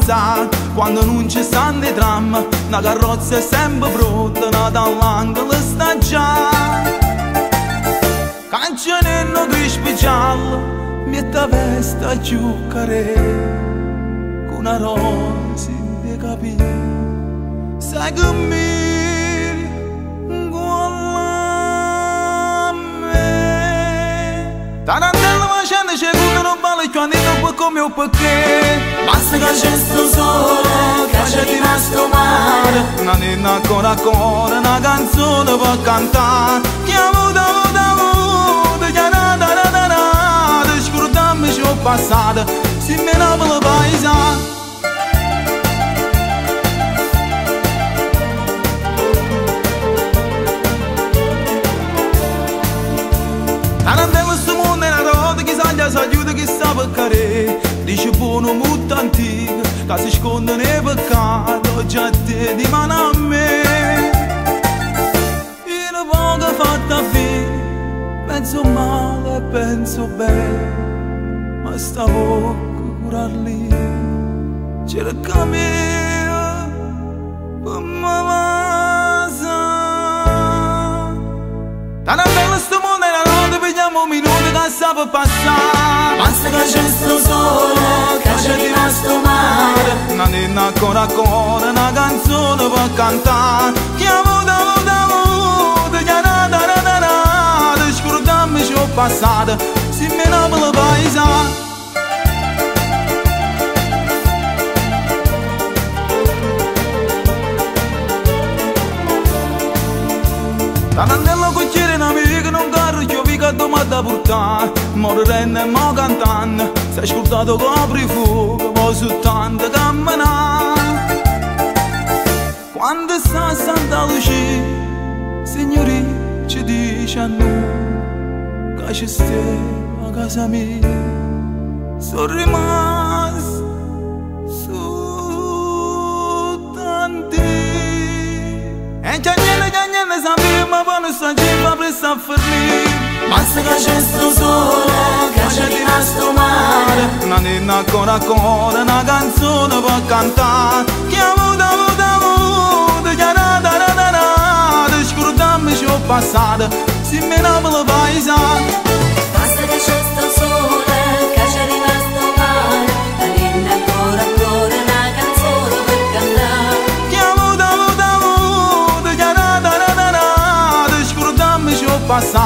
danzare quando non ci stanno dei tram, una carrozza è sempre brutta, una dall'angolo sta già. Cancionello crispi giallo, metta vesta giucare, con una rosa in capelli, sai che mi guarda me. Tarantella facendo c'è che non vale quando dopo come un perché. Basta che c'è sto sole, che c'è rimasto mare, una nena ancora ancora, una canzone per cantare. Chiamo da scordammi ciò passato, si menava la paesa. Tarantella sto mondo è una roda che sa aiuta che sa per care. Dice buono molto antico, che si sconde nei peccati, oggi a te di mano a me. Io poco fatta a fine, penso male e penso bene, ma stavo a curarli, cercami per mamasa. Tarantella sto mondo è una roda, vediamo un minuto che sta per passare. Basta che c'è sto sole, che c'è rimasto mare, una nena ancora ancora, una canzone per cantare. Chiamo scordammi ciò passato, si menava la paesa. Tarantella cucchiere in amica, non carro, io vi che domani da portare. Morendo e mo cantando, si è ascoltato copri fuoco, poi soltanto camminare. Quando sta a Santa Lucia, signori ci dice a noi che ci stiamo a casa mia, sono rimasto soltanto. E c'è niente sappiamo, ma non sta già presto a fermare. Basta che c'è sto sole, che c'è rimasto mare, una nena ancora ancora, una canzone per cantare. Chiamo da scordammi ciò passato, si menava la paesa. Basta che c'è sto sole, che c'è rimasto mare, la nena ancora ancora, una canzone per cantare. Chiamo da scordammi ciò passato.